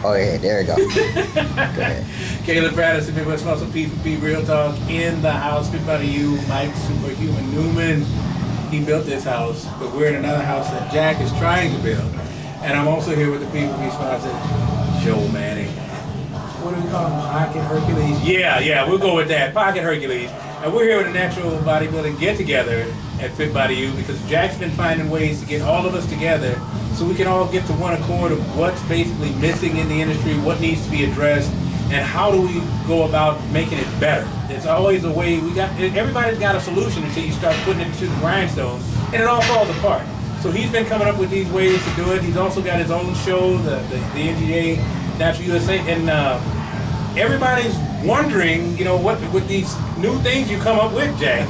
Oh yeah, there you go. Go ahead. Caleb Patterson, Midwest Muscle P4P Real Talk in the house. Good buddy, you, Mike Superhuman Neumann. He built this house, but we're in another house that Jack is trying to build. And I'm also here with the P4P sponsor, Joe Manning. What do we call him? Pocket Hercules? Yeah, we'll go with that. Pocket Hercules. And we're here with a natural bodybuilding get-together at Fit Body U because Jack's been finding ways to get all of us together so we can all get to one accord of what's basically missing in the industry, what needs to be addressed, and how do we go about making it better. There's always a way. Everybody's got a solution until you start putting it to the grindstone, and it all falls apart. So he's been coming up with these ways to do it. He's also got his own show, the NGA Natural USA, and everybody's wondering, what with these new things you come up with, Jay.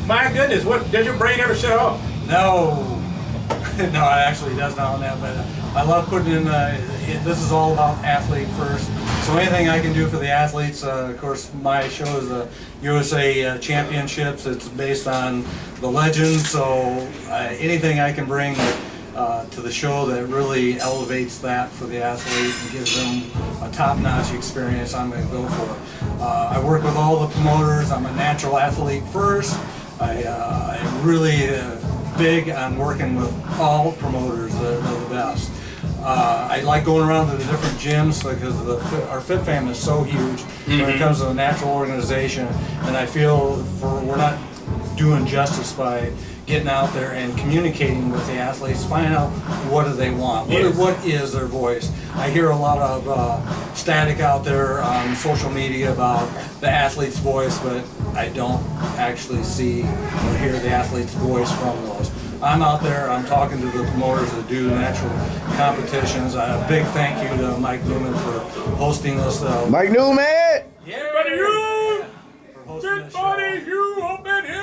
My goodness, what does your brain ever shut off? No, it actually does not on that. But I love putting in. This is all about athlete first. So anything I can do for the athletes. Of course, my show is the USA Championships. It's based on the legends. So anything I can bring to the show that really elevates that for the athlete and gives them a top-notch experience, I'm going to go for it. I work with all the promoters. I'm a natural athlete first. I'm really big on working with all promoters that are the best. I like going around to the different gyms because our Fit Fam is so huge when it comes to the natural organization, and I feel we're not doing justice by getting out there and communicating with the athletes, finding out what do they want, what is their voice. I hear a lot of static out there on social media about the athlete's voice, but I don't actually see or hear the athlete's voice from those. I'm out there, I'm talking to the promoters that do natural competitions. A big thank you to Mike Neumann for hosting this. Mike Neumann! Yeah, Buddy, you! for hosting this show. Buddy, you up in here!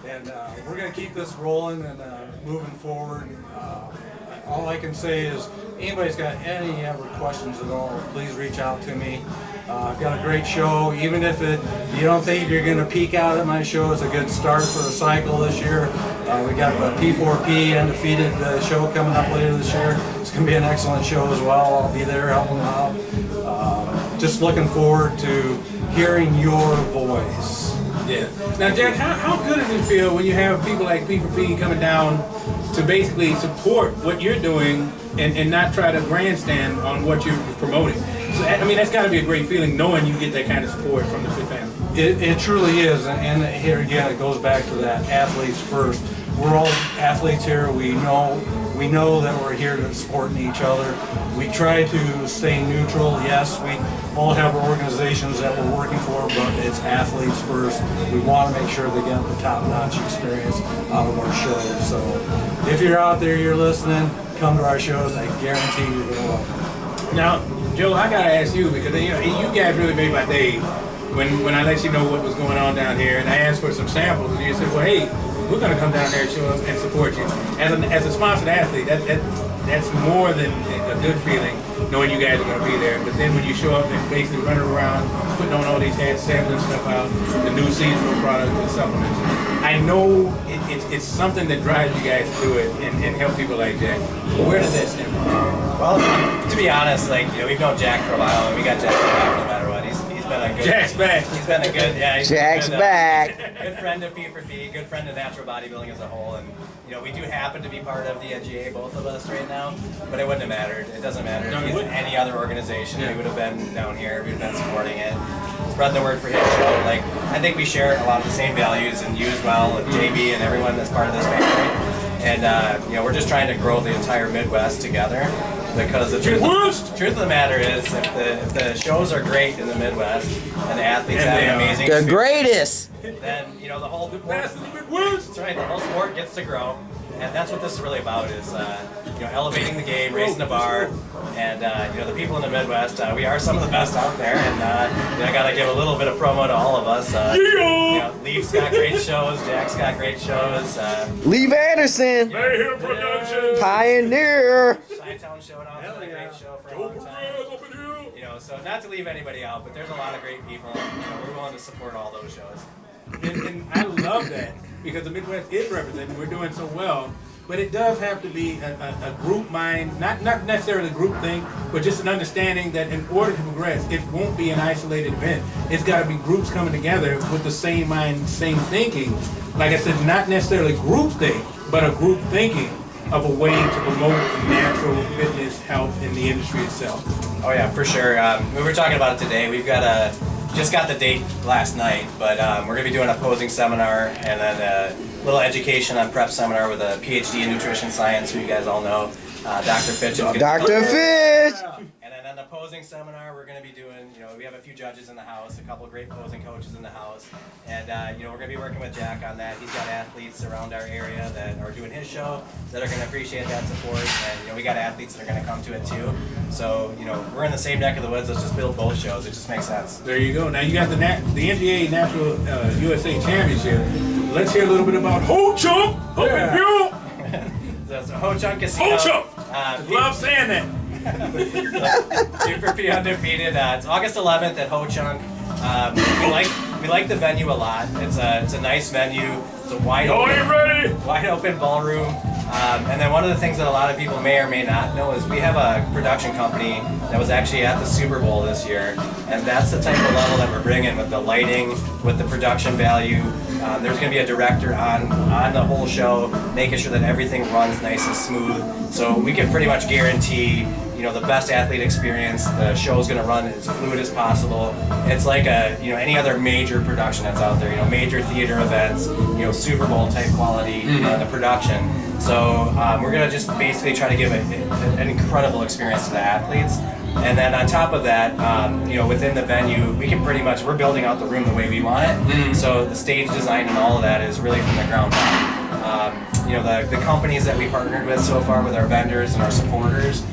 And we're going to keep this rolling and moving forward. All I can say is, anybody's got any ever questions at all, please reach out to me. I've got a great show. Even if you don't think you're going to peak out at my show, it's a good start for the cycle this year. We got the P4P Undefeated show coming up later this year. It's going to be an excellent show as well. I'll be there helping them out. Just looking forward to hearing your voice. Yeah. Now, Jack, how good does it feel when you have people like P4P coming down to basically support what you're doing and not try to grandstand on what you're promoting? So, I mean, that's got to be a great feeling knowing you get that kind of support from the Fit family. It truly is, and here again, it goes back to that athletes first. We're all athletes here. We know that we're here to supporting each other. We try to stay neutral. Yes, we all have our organizations that we're working for, but it's athletes first. We want to make sure they get the top-notch experience out of our shows. So if you're out there, you're listening, come to our shows. I guarantee you're going to love them. Now, Joe, I got to ask you, because you guys really made my day when I let you know what was going on down here, and I asked for some samples, and you said, well, hey, we're going to come down there and show up and support you. As a sponsored athlete, that's more than a good feeling, knowing you guys are going to be there. But then when you show up and basically running around, putting on all these head sampling stuff out, the new seasonal products and supplements, I know it's something that drives you guys to do it and help people like Jack. Where does that stem from? Well, to be honest, we've known Jack for a while, and we got Jack back no matter what. He's been a good. Jack's back. He's been a good. Yeah. Jack's back. Good friend of P4P, good friend of natural bodybuilding as a whole, and we do happen to be part of the NGA, both of us right now. But it wouldn't have mattered. It doesn't matter. No, if it he's wouldn't. any other organization, we would have been down here. We'd have been supporting it, spread the word for his show. I think we share a lot of the same values, and you as well, and JB, and everyone that's part of this family. And we're just trying to grow the entire Midwest together. Because the truth of the matter is, if the shows are great in the Midwest and the athletes have an amazing The greatest! then the whole that's right, the whole sport gets to grow, and that's what this is really about, is elevating the game, raising the bar, and the people in the Midwest, we are some of the best out there, and I gotta give a little bit of promo to all of us. Leaf's got great shows, Jack's got great shows. Leaf Anderson! Mayhem Productions! Pioneer! Chi-Town Showdown's been a great show for a long time. So not to leave anybody out, but there's a lot of great people, and we're willing to support all those shows. And I love that because the Midwest is represented. We're doing so well. but it does have to be a group mind, not necessarily group think, but just an understanding that in order to progress, it won't be an isolated event. It's got to be groups coming together with the same mind, same thinking. Like I said, not necessarily group think, but a group thinking of a way to promote natural fitness, health in the industry itself. Oh yeah, for sure. We were talking about it today. We've got just got the date last night, but we're going to be doing a posing seminar and then a little education on prep seminar with a PhD in nutrition science, who you guys all know, Dr. Fitch. Is gonna Dr. Fitch! And then on the posing seminar, we're going to be doing, we have a few judges in the house, a couple of great posing coaches in the house, and we're going to be working with Jack on that. He's got athletes around our area that are doing his show that are going to appreciate that support, and we got athletes that are going to come to it too. So we're in the same neck of the woods. Let's just build both shows. It just makes sense. There you go. Now you got the NGA Natural USA Championship. Let's hear a little bit about Ho Chunk. So Ho Chunk Casino. Ho Chunk. Love saying that. Super P undefeated. It's August 11th at Ho Chunk. We like the venue a lot. It's a nice venue. It's a wide open ballroom. And then one of the things that a lot of people may or may not know is we have a production company that was actually at the Super Bowl this year, and that's the type of level that we're bringing with the lighting, with the production value. There's going to be a director on the whole show, making sure that everything runs nice and smooth. So we can pretty much guarantee the best athlete experience. The show's going to run as fluid as possible. It's like any other major production that's out there. Major theater events. Super Bowl type quality. The production. So we're going to just basically try to give an incredible experience to the athletes. And then on top of that, within the venue, we're building out the room the way we want it. So the stage design and all of that is really from the ground up. The companies that we partnered with so far with our vendors and our supporters,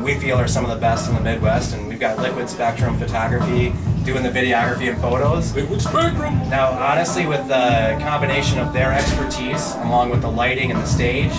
we feel are some of the best in the Midwest, and we've got Liquid Spectrum Photography doing the videography and photos. Liquid Spectrum! Now, honestly, with the combination of their expertise along with the lighting and the stage,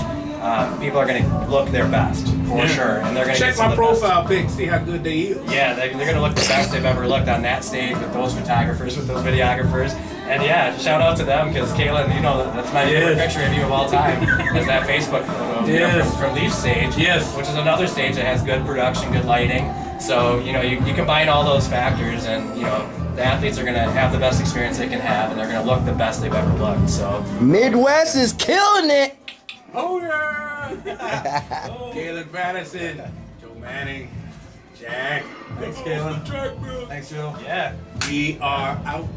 people are going to look their best, for sure. And they're going to check my profile pic, see how good they is. Yeah, they're going to look the best they've ever looked on that stage with those photographers, with those videographers. And yeah, shout out to them, because Kaylin, that's my favorite picture of you of all time, is that Facebook photo from Leaf stage, which is another stage that has good production, good lighting. So, you combine all those factors, and, the athletes are going to have the best experience they can have, and they're going to look the best they've ever looked. So Midwest is killing it! Oh yeah! Kaylin Patterson, Joe Manning, Jack. Thanks, Kaylin. Thanks, Joe. Yeah. We are out.